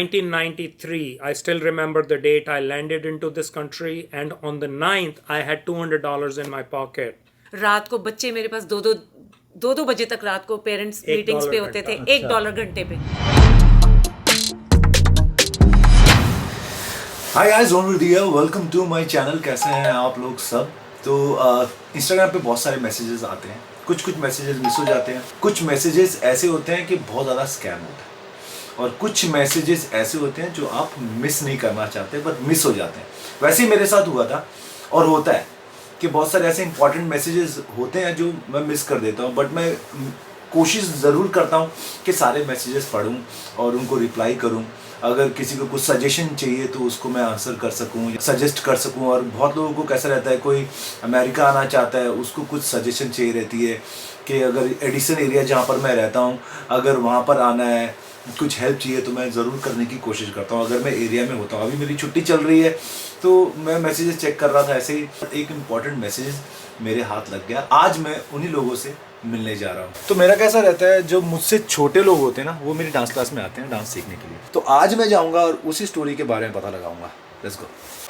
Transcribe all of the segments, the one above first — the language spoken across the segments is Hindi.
1993, I still remember the date I landed into this country, and on the 9th, I had $200 in my pocket. रात को बच्चे मेरे पास दो बजे तक रात को पेरेंट्स मीटिंग्स पे होते थे, $1 घंटे पे। Hi guys, Ronvil here, welcome to my channel. कैसे हैं आप लोग सब? तो इंस्टाग्राम पे बहुत सारे मैसेजेस आते हैं, कुछ मैसेजेस मिस हो जाते हैं, कुछ मैसेजेस ऐसे होते हैं कि बहुत ज़्यादा स्कैम होता है, और कुछ मैसेजेस ऐसे होते हैं जो आप मिस नहीं करना चाहते बट मिस हो जाते हैं। वैसे ही मेरे साथ हुआ था और होता है कि बहुत सारे ऐसे इंपॉर्टेंट मैसेजेस होते हैं जो मैं मिस कर देता हूँ, बट मैं कोशिश ज़रूर करता हूँ कि सारे मैसेजेस पढूं और उनको रिप्लाई करूँ। अगर किसी को कुछ सजेशन चाहिए तो उसको मैं आंसर कर सकूँ, सजेस्ट कर सकूँ। और बहुत लोगों को कैसा रहता है, कोई अमेरिका आना चाहता है, उसको कुछ सजेशन चाहिए रहती है कि अगर एडिसन एरिया जहाँ पर मैं रहता हूँ, अगर वहाँ पर आना है, कुछ हेल्प चाहिए तो मैं ज़रूर करने की कोशिश करता हूँ अगर मैं एरिया में होता हूँ। अभी मेरी छुट्टी चल रही है तो मैं मैसेजेस चेक कर रहा था, ऐसे ही एक इम्पॉर्टेंट मैसेज मेरे हाथ लग गया। आज मैं उन्हीं लोगों से मिलने जा रहा हूँ। तो मेरा कैसा रहता है, जो मुझसे छोटे लोग होते हैं ना, वो मेरी डांस क्लास में आते हैं डांस सीखने के लिए। तो आज मैं जाऊँगा और उसी स्टोरी के बारे में पता लगाऊंगा। Let's go.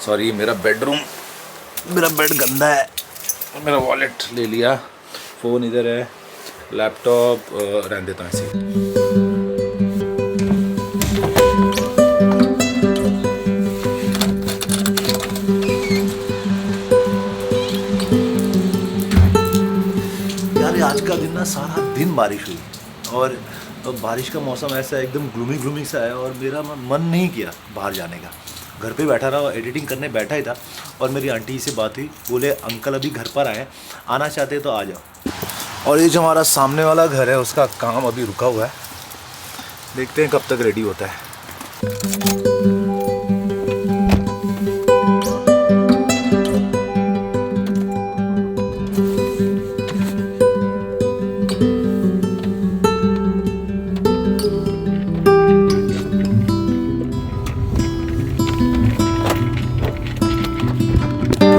सॉरी, मेरा बेड गंदा है। मेरा वॉलेट ले लिया, फ़ोन इधर है, लैपटॉप रहने देता हूँ ऐसे। आज का दिन ना, सारा दिन बारिश हुई और बारिश का मौसम ऐसा एकदम ग्लूमी सा है, और मेरा मन नहीं किया बाहर जाने का। घर पे बैठा रहा, एडिटिंग करने बैठा ही था, और मेरी आंटी से बात हुई। बोले अंकल अभी घर पर आए, आना चाहते तो आ जाओ। और ये जो हमारा सामने वाला घर है उसका काम अभी रुका हुआ है, देखते हैं कब तक रेडी होता है।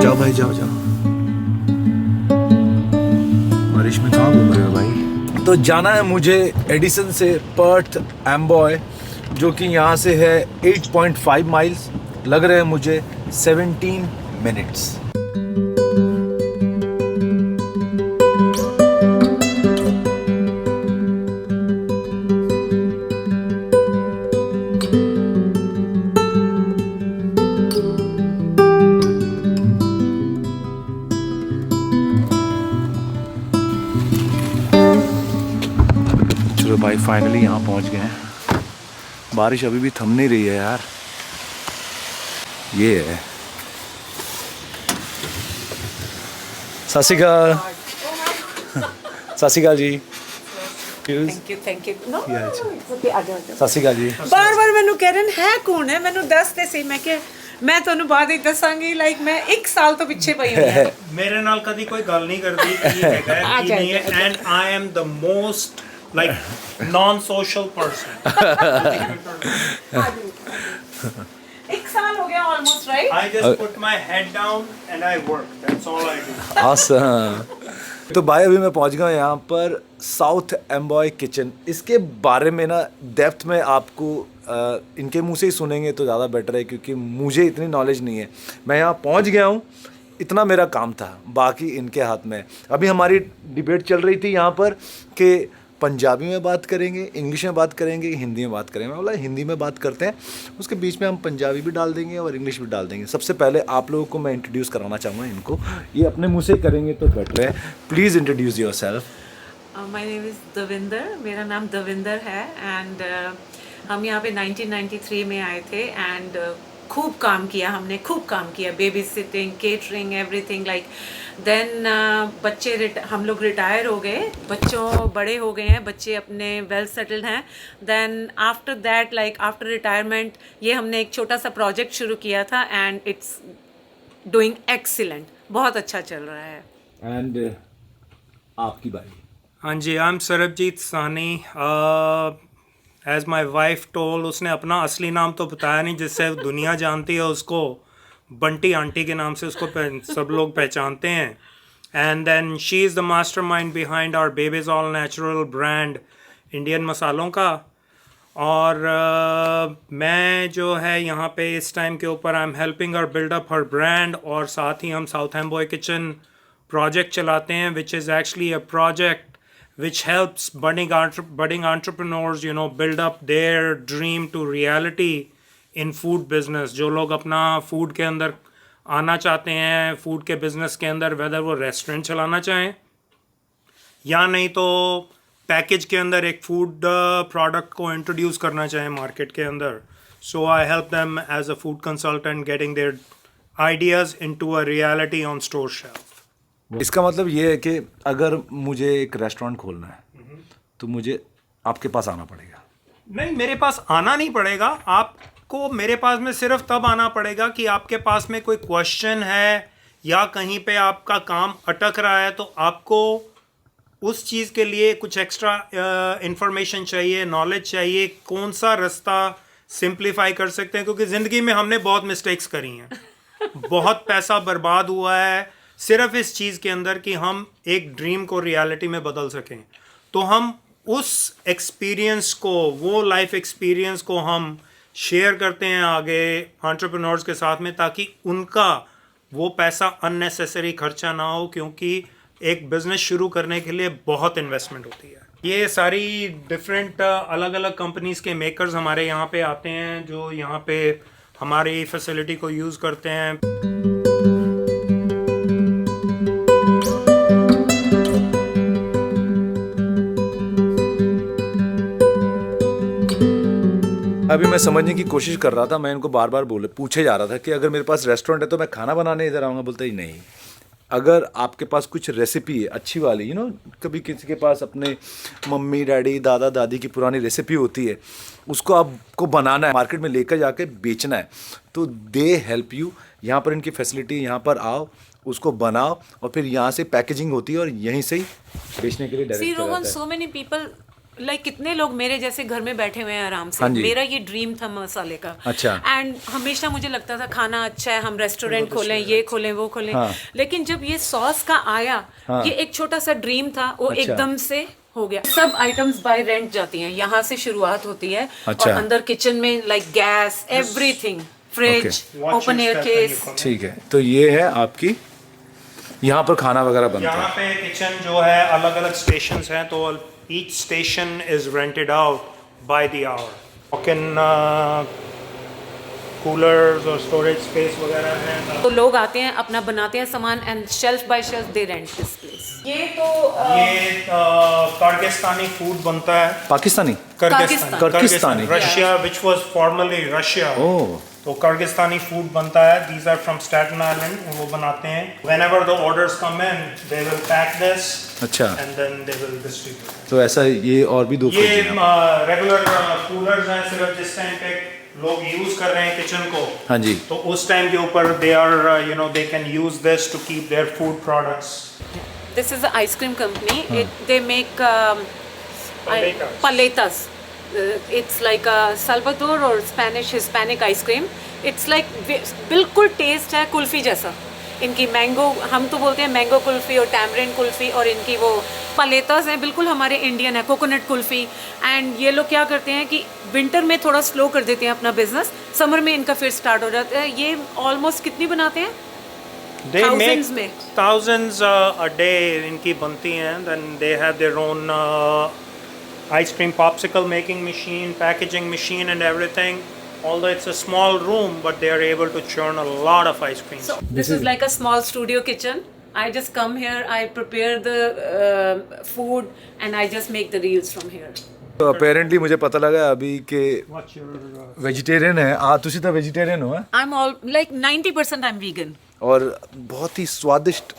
जाओ भाई, जाओ। बारिश में कहाँ घूम रहे हो भाई? तो जाना है मुझे एडिसन से पर्थ एम्बॉय, जो कि यहाँ से है 8.5 माइल्स। लग रहे हैं मुझे 17 मिनट्स। चलो भाई, फाइनली यहाँ पहुँच गए हैं। बारिश अभी भी थम नहीं रही है यार। ये है सत श्री अकाल। सत श्री अकाल जी। Thank you. नो सत श्री अकाल जी। बार ਮੈਨੂੰ ਕਹਿ ਰਹੇ ਹੈ ਕੌਣ ਹੈ, ਮੈਨੂੰ ਦੱਸ ਤੇ ਸਹੀ। ਮੈਂ ਤੁਹਾਨੂੰ ਬਾਅਦ ਵਿੱਚ ਦੱਸਾਂਗੀ। ਲਾਈਕ ਮੈਂ 1 ਸਾਲ ਤੋਂ ਪਿੱਛੇ ਪਈ ਹੋਈ ਹਾਂ। ਮੇਰੇ ਨਾਲ ਕਦੀ ਕੋਈ ਗੱਲ ਨਹੀਂ ਕਰਦੀ ਕੀ ਹੈਗਾ ਕੀ ਨਹੀਂ ਹੈ, and I am the most like non-social person. 1 साल हो गया almost, right? I just put my head down and I work. That's all I do. Awesome. तो भाई अभी मैं पहुंच गया यहाँ पर साउथ एम्बॉय किचन। इसके बारे में ना डेप्थ में आपको इनके मुंह से ही सुनेंगे तो ज़्यादा बेटर है, क्योंकि मुझे इतनी नॉलेज नहीं है। मैं यहाँ पहुँच गया हूँ, इतना मेरा काम था, बाकी इनके हाथ में। अभी हमारी डिबेट चल रही थी यहाँ पर कि पंजाबी में बात करेंगे, इंग्लिश में बात करेंगे, हिंदी में बात करेंगे। मैं बोला हिंदी में बात करते हैं, उसके बीच में हम पंजाबी भी डाल देंगे और इंग्लिश भी डाल देंगे। सबसे पहले आप लोगों को मैं इंट्रोड्यूस कराना चाहूँगा इनको। ये अपने मुँह से करेंगे तो बेटर है। Please introduce your self. My name is Davinder, मेरा नाम दविंदर है। एंड हम यहाँ पे 1993 में आए थे, एंड खूब काम किया, babysitting, catering, everything. Like then बच्चे हम लोग रिटायर हो गए, बच्चों बड़े हो गए हैं, बच्चे अपने वेल सेटल्ड हैं। Then after that, like after retirement, ये हमने एक छोटा सा प्रोजेक्ट शुरू किया था, एंड इट्स डूइंग एक्सीलेंट, बहुत अच्छा चल रहा है। एंड आपकी बारी। हाँ जी, आई एम सरबजीत सानी। एज माई वाइफ टोल, उसने अपना असली नाम तो बताया नहीं, जिससे दुनिया जानती है उसको। बंटी आंटी के नाम से उसको सब लोग पहचानते हैं। And then she is the mastermind behind our babies all natural brand Indian मसालों का। और मैं जो है यहाँ पे इस टाइम के ऊपर I am helping her build up her brand, और साथ ही हम साउथ एम्बॉय किचन प्रोजेक्ट चलाते हैं, which is actually a project which helps budding entrepreneurs build up their dream to reality in food business. जो लोग अपना फूड के अंदर आना चाहते हैं, फूड के बिजनेस के अंदर, वेदर वो रेस्टोरेंट चलाना चाहें या नहीं तो पैकेज के अंदर एक फूड प्रोडक्ट को इंट्रोड्यूस करना चाहें मार्केट के अंदर. So I help them as a food consultant getting their ideas into a reality on store shelf. इसका मतलब ये है कि अगर मुझे एक रेस्टोरेंट खोलना है तो मुझे आपके पास आना पड़ेगा? नहीं, मेरे पास आना नहीं पड़ेगा. आपको मेरे पास में सिर्फ तब आना पड़ेगा कि आपके पास में कोई क्वेश्चन है या कहीं पे आपका काम अटक रहा है, तो आपको उस चीज़ के लिए कुछ एक्स्ट्रा इंफॉर्मेशन चाहिए, नॉलेज चाहिए, कौन सा रास्ता सिंप्लीफाई कर सकते हैं. क्योंकि ज़िंदगी में हमने बहुत मिस्टेक्स करी हैं, बहुत पैसा बर्बाद हुआ है सिर्फ इस चीज़ के अंदर कि हम एक ड्रीम को रियलिटी में बदल सकें. तो हम उस एक्सपीरियंस को, वो लाइफ एक्सपीरियंस को हम शेयर करते हैं आगे एंटरप्रेन्योर्स के साथ में, ताकि उनका वो पैसा अननेसेसरी खर्चा ना हो, क्योंकि एक बिज़नेस शुरू करने के लिए बहुत इन्वेस्टमेंट होती है. ये सारी डिफरेंट अलग अलग कंपनीज़ के मेकर्स हमारे यहाँ पे आते हैं, जो यहाँ पे हमारी फैसिलिटी को यूज़ करते हैं. अभी मैं समझने की कोशिश कर रहा था, मैं इनको बार बार पूछे जा रहा था कि अगर मेरे पास रेस्टोरेंट है तो मैं खाना बनाने इधर आऊँगा. बोलते ही नहीं, अगर आपके पास कुछ रेसिपी है अच्छी वाली, कभी किसी के पास अपने मम्मी डैडी दादा दादी की पुरानी रेसिपी होती है, उसको आपको बनाना है, मार्केट में लेकर जाके बेचना है, तो दे हेल्प यू. यहाँ पर इनकी फैसिलिटी, यहाँ पर आओ, उसको बनाओ और फिर यहाँ से पैकेजिंग होती है और यहीं से ही बेचने के लिए डायरेक्ट चला जाता है. सो मेनी पीपल लाइक कितने लोग मेरे जैसे घर में बैठे हुए हैं आराम से. हाँ जी. मेरा ये ड्रीम था मसाले का. अच्छा. एंड हमेशा मुझे लगता था खाना अच्छा है, हम रेस्टोरेंट खोलें, ये खोलें, वो खोलें. हाँ. लेकिन जब ये सॉस का आया, हाँ. ये एक छोटा सा ड्रीम था, वो अच्छा. एकदम से हो गया. सब आइटम्स बाय रेंट जाती हैं, यहाँ से शुरुआत होती है. अच्छा. और अंदर किचन में like gas, everything, fridge, open air case. ठीक है, तो ये है आपकी, यहाँ पर खाना वगैरह बनता यहाँ है. पे किचन जो है अलग अलग स्टेशंस हैं, तो each station is rented out by the hour. Walk-in coolers और storage space वगैरह हैं. तो लोग आते हैं, अपना बनाते हैं सामान, and shelf by shelf they rent this place. ये कर्गिस्तानी फूड बनता है. Pakistani? Kyrgyzstani, Russia, which was formerly Russia. Oh. तो कर्गिस्तानी फूड बनता है. These are from Staten Island. वो बनाते हैं. Whenever the orders come in, they will pack this. अच्छा. And then they will distribute. तो ऐसा ये और भी 2 ये फ्रिज हैं. रेगुलर कूलर्स हैं, सिर्फ जिस टाइम पे लोग यूज कर रहे हैं किचन को. हाँ जी. तो उस टाइम के ऊपर they are they can use this to keep their food products. This is an ice cream company. They make paletas. It's like a Salvador or Hispanic ice cream. It's like बिल्कुल टेस्ट है कुल्फी जैसा. इनकी मैंगो, हम तो बोलते हैं मैंगो कुल्फी और टैमरिन कुल्फी, और इनकी वो पलेतास हैं बिल्कुल हमारे इंडियन है, कोकोनट कुल्फी. एंड ये लोग क्या करते हैं कि विंटर में थोड़ा स्लो कर देते हैं अपना बिजनेस, समर में इनका फिर स्टार्ट हो जाता है. ये ऑलमोस्ट कितनी बनाते हैं? They Thousands make में. thousands a day इनकी बनती हैं. Then they have their own ice cream popsicle making machine, packaging machine and everything. Although it's a small room, but they are able to churn a lot of ice cream. So this is like a small studio kitchen. I just come here, I prepare the food, and I just make the reels from here. तो अपेरेंटली मुझे पता लगा अभी कि What's your वेजिटेरियन है. ਤੁਸੀਂ ਤਾਂ वेजिटेरियन हो? I'm all like 90% I'm vegan. और बहुत ही स्वादिष्ट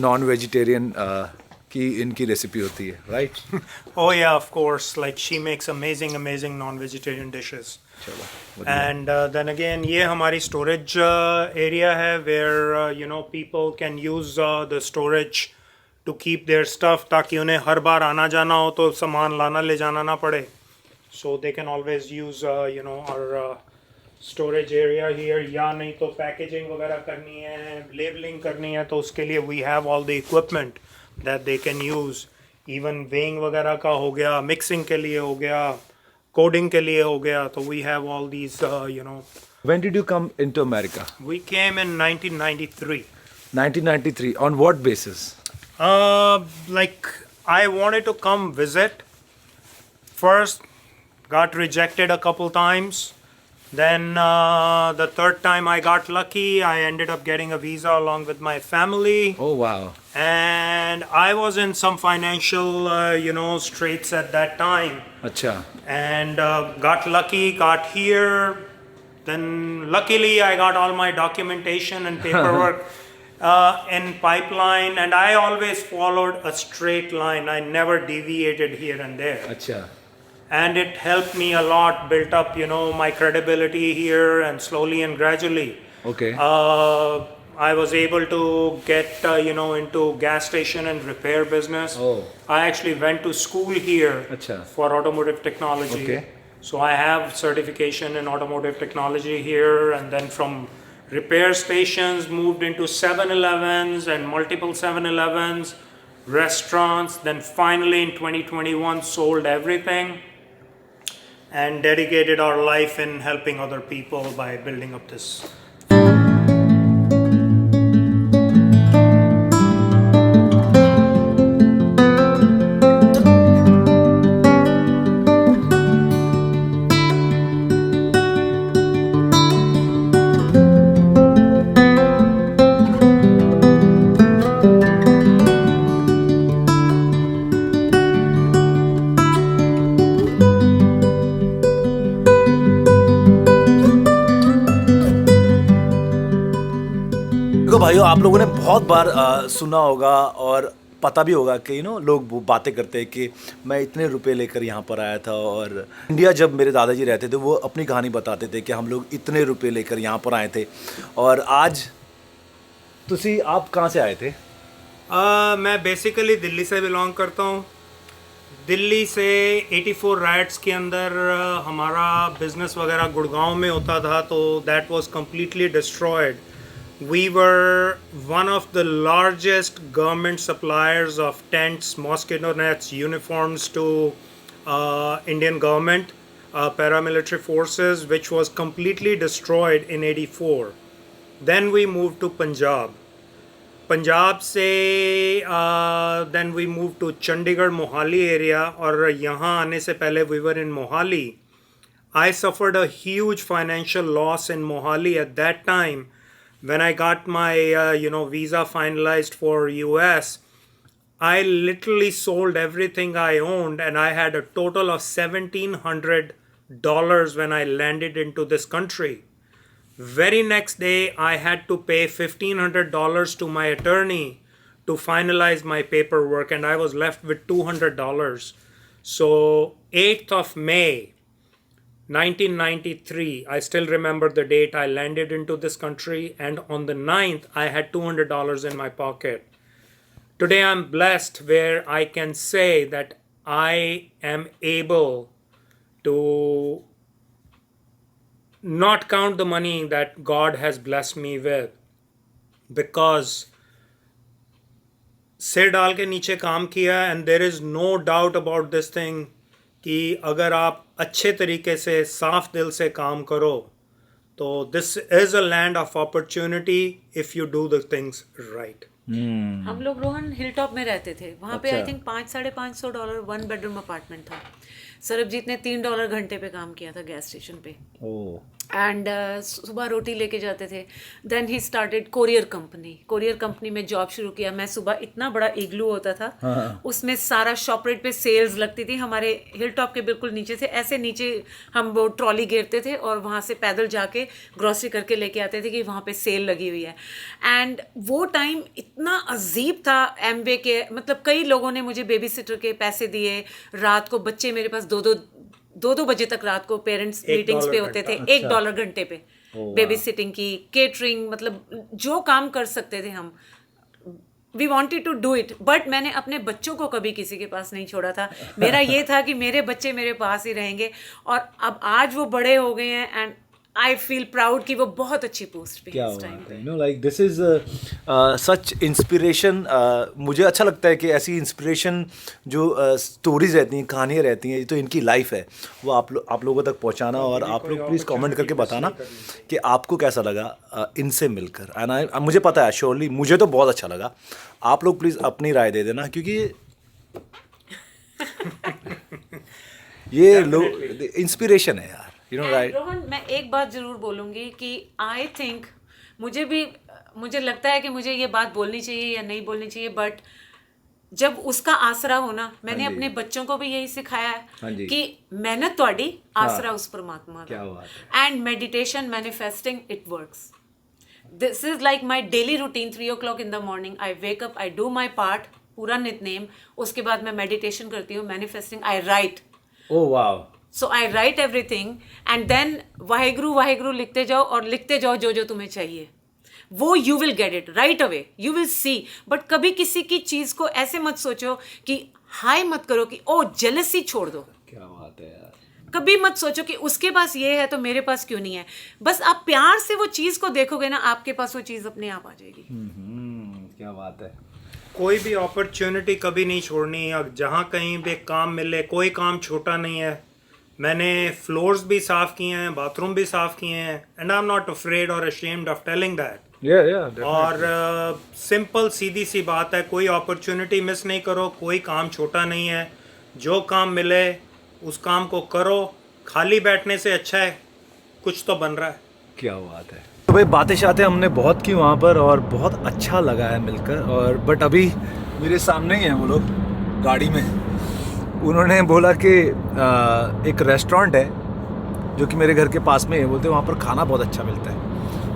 नॉन वेजिटेरियन की इनकी रेसिपी होती है, right? Oh yeah, of course. Like she makes amazing non-vegetarian dishes. And then again, ये हमारी storage area है where people can use the storage to keep their stuff, ताकि उन्हें हर बार आना जाना हो तो सामान लाना ले जाना ना पड़े. So they can always use our storage area here. या नहीं तो packaging वगैरह करनी है, labeling करनी है, तो उसके लिए we have all the equipment that they can use. Even weighing वगैरह का हो गया, mixing के लिए हो गया, कोडिंग के लिए हो गया, तो we have all these When did you come into America? We came in 1993. 1993. On what basis? Like I wanted to come visit. First, got rejected a couple times. Then the third time I got lucky. I ended up getting a visa along with my family. Oh wow. And I was in some financial, straits at that time. Acha. And got lucky, got here. Then luckily I got all my documentation and paperwork in pipeline, and I always followed a straight line. I never deviated here and there. Acha. And it helped me a lot, built up, my credibility here, and slowly and gradually. Okay. I was able to get, into gas station and repair business. Oh. I actually went to school here Acha. for automotive technology. Okay. So I have certification in automotive technology here, and then from repair stations moved into 7-Elevens and multiple 7-Elevens, restaurants. Then finally in 2021 sold everything and dedicated our life in helping other people by building up this. देखो भाइयों, आप लोगों ने बहुत बार सुना होगा और पता भी होगा कि लोग वो बातें करते हैं कि मैं इतने रुपए लेकर यहाँ पर आया था। और इंडिया जब मेरे दादाजी रहते थे वो अपनी कहानी बताते थे कि हम लोग इतने रुपए लेकर यहाँ पर आए थे। और आज आप कहाँ से आए थे? मैं बेसिकली दिल्ली से बिलोंग करता हूँ। दिल्ली से 84 राइट्स के अंदर हमारा बिजनेस वगैरह गुड़गांव में होता था, तो that was completely destroyed. We were one of the largest government suppliers of tents, mosquito nets, uniforms to Indian government, paramilitary forces, which was completely destroyed in 84. Then we moved to Punjab. Punjab से then we moved to Chandigarh, Mohali area, और यहाँ आने से पहले we were in Mohali. I suffered a huge financial loss in Mohali at that time. When I got my visa finalized for US, I literally sold everything I owned, and I had a total of $1,700 when I landed into this country. Very next day, I had to pay $1,500 to my attorney to finalize my paperwork, and I was left with $200. So 8th of May 1993, I still remember the date, I landed into this country, and on the 9th I had $200 in my pocket. Today I'm blessed where I can say that I am able to not count the money that God has blessed me with, because सिर डाल के नीचे काम किया, and there is no doubt about this thing कि अगर आप अच्छे तरीके से साफ दिल से काम करो तो this is a land of opportunity if you do the things right. हम लोग रोहन हिल टॉप में रहते थे, वहाँ पे अच्छा। आई थिंक $500-550 1 बेडरूम अपार्टमेंट था. सरबजीत ने $3 घंटे पे काम किया था गैस स्टेशन पे. एंड सुबह रोटी लेके जाते थे. Then he started courier company में जॉब शुरू किया. मैं सुबह इतना बड़ा इग्लू होता था, उसमें सारा शॉपरेट पे सेल्स लगती थी. हमारे हिल टॉप के बिल्कुल नीचे से ऐसे नीचे हम वो ट्रॉली घेरते थे और वहाँ से पैदल जाके ग्रॉसरी करके लेके आते थे कि वहाँ पे सेल लगी हुई है. एंड वो टाइम इतना अजीब था एमवे के, मतलब कई लोगों ने मुझे बेबी सिटर के पैसे दिए. रात को बच्चे मेरे पास दो बजे तक रात को पेरेंट्स मीटिंग्स पे होते थे. $1 घंटे पे बेबी सिटिंग की, केटरिंग, मतलब जो काम कर सकते थे हम. We wanted to do it, but मैंने अपने बच्चों को कभी किसी के पास नहीं छोड़ा था. मेरा ये था कि मेरे बच्चे मेरे पास ही रहेंगे. और अब आज वो बड़े हो गए हैं एंड आई फील प्राउड कि वो बहुत अच्छी पोस्ट पे क्या है इस टाइम बात पे। है, know like this is such inspiration. मुझे अच्छा लगता है कि ऐसी इंस्पिरेशन जो स्टोरीज रहती हैं, कहानियाँ रहती हैं, तो इनकी लाइफ है, वो आप लोगों तक पहुंचाना। और आप लोग प्लीज़ कमेंट करके बताना कि आपको कैसा लगा इनसे मिलकर। एंड मुझे पता है श्योरली मुझे तो बहुत अच्छा लगा। आप लोग प्लीज़ अपनी राय दे देना, क्योंकि ये लोग इंस्पिरेशन है यार, you know And right. Rohan, मैं एक बात जरूर बोलूंगी कि आई थिंक मुझे लगता है कि मुझे ये बात बोलनी चाहिए या नहीं बोलनी चाहिए, बट जब उसका आसरा होना, मैंने हाँ जी। अपने बच्चों को भी यही सिखाया हाँ है जी। कि मेहनत ਤੁਹਾਡੀ आसरा उस परमात्मा क्या का। बात है। And meditation, manifesting, it works. This is like my daily routine. 3 o'clock in the morning I wake up, I do my part, पूरा नितनेम, उसके बाद मैं मेडिटेशन करती हूँ, manifesting, I write. Oh wow. So I write everything and then Waheguru Waheguru लिखते जाओ और लिखते जाओ जो जो तुम्हें चाहिए, वो you will get it right away, you will see. But कभी किसी की चीज को ऐसे मत सोचो कि हाई मत करो कि ओ जेलसी छोड़ दो। क्या बात है यार। कभी मत सोचो कि उसके पास ये है तो मेरे पास क्यों नहीं है। बस आप प्यार से वो चीज को देखोगे ना, आपके पास वो चीज अपने आप आ जाएगी। क्या बात है। कोई भी अपॉर्चुनिटी कभी नहीं छोड़नी। अब जहाँ कहीं भी काम मिले, कोई काम छोटा नहीं है। मैंने फ्लोर्स भी साफ़ किए हैं, बाथरूम भी साफ़ किए हैं, and I am not afraid और अशेम्ड ऑफ टेलिंग दैट। और सिंपल सीधी सी बात है, कोई अपॉर्चुनिटी मिस नहीं करो, कोई काम छोटा नहीं है। जो काम मिले उस काम को करो, खाली बैठने से अच्छा है कुछ तो बन रहा है। क्या बात है। तो भाई बातें शातें हमने बहुत की वहाँ पर और बहुत अच्छा लगा है मिलकर। और बट अभी मेरे सामने ही हैं वो लोग गाड़ी में। उन्होंने बोला कि एक रेस्टोरेंट है जो कि मेरे घर के पास में है, बोलते वहाँ पर खाना बहुत अच्छा मिलता है।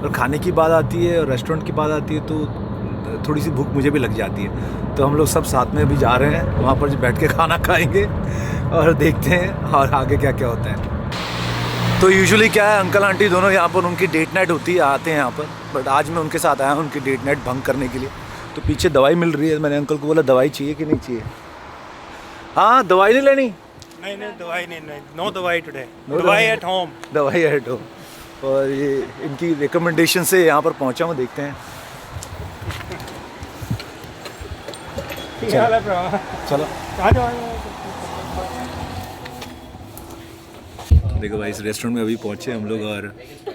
और खाने की बात आती है और रेस्टोरेंट की बात आती है तो थोड़ी सी भूख मुझे भी लग जाती है। तो हम लोग सब साथ में अभी जा रहे हैं वहाँ पर बैठ के खाना खाएंगे और देखते हैं और आगे क्या क्या होता है। तो यूजुअली क्या है, अंकल आंटी दोनों यहाँ पर, उनकी डेट नाइट होती है, आते हैं यहाँ पर। बट आज मैं उनके साथ आया हूँ उनकी डेट नाइट भंग करने के लिए। तो पीछे दवाई मिल रही है। मैंने अंकल को बोला दवाई चाहिए कि नहीं चाहिए। हाँ दवाई नहीं लेनी। नहीं दवाई नहीं, नो दवाई टुडे, दवाई एट होम। दवाई एट होम। और ये इनकी रिकमेंडेशन से यहाँ पर पहुँचा हूँ, देखते हैं। चलो देखो भाई, इस रेस्टोरेंट में अभी पहुंचे हम लोग। और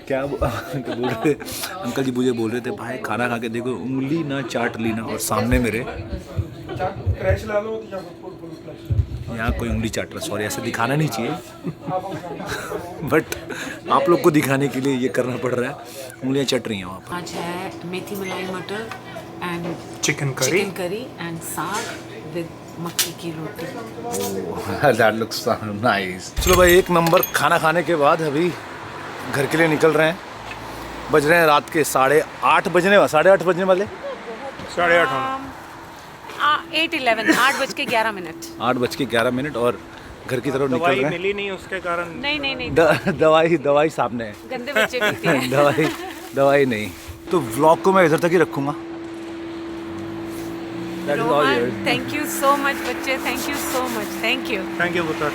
क्या बोल रहे थे अंकल जी, मुझे बोल रहे थे भाई खाना खा के देखो, उंगली ना चाट ली ना। और सामने मेरे यहाँ कोई उंगली चाट रहा, सॉरी ऐसे दिखाना नहीं चाहिए बट आप लोग को दिखाने के लिए ये करना पड़ रहा है। उंगलियाँ चट रही हैं वहाँ आज है मेथी मलाई मटर एंड चिकन करी एंड साग विद मक्की की रोटी। पर। That looks nice। चलो भाई, एक नंबर खाना खाने के बाद अभी घर के लिए निकल रहे हैं। बज रहे हैं रात के 8:30 बजने वाले, 8:30 बजने वाले, 8:30 होना। 8:11, 8:11। 8:11 और घर की तरफ निकल दवाई रहे हैं। मिली नहीं उसके कारण। नहीं दवाई सामने है। गंदे बच्चे पीते हैं। दवाई नहीं। तो व्लॉग को मैं इधर तक ही रखूँगा। That is all yours। Rohan, thank you so much बच्चे, thank you so much, thank you. Thank you पुत्र।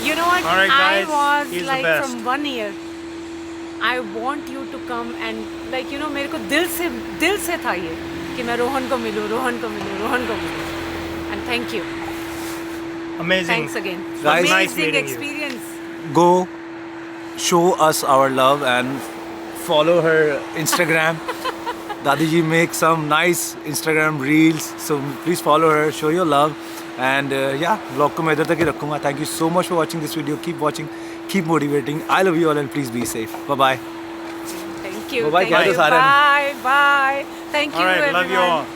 You know what? All right, I guys, was he's the like best. from 1 year. I want you to come and like you know मेरे को दिल से था ये कि मैं रोहन को मिलूं। And thank you. Amazing. Thanks again. Guys, nice Amazing meeting you. experience. Go show us our love and follow her Instagram। Dadi ji make some nice Instagram reels, so please follow her, show your love, and yeah, vlog को मैं इधर तक ही रखूँगा। Thank you so much for watching this video. Keep watching, keep motivating. I love you all and please be safe. Bye bye. Thank you. Bye-bye, Thank you. kya hai Bye. Thank you All right, everyone. love you all.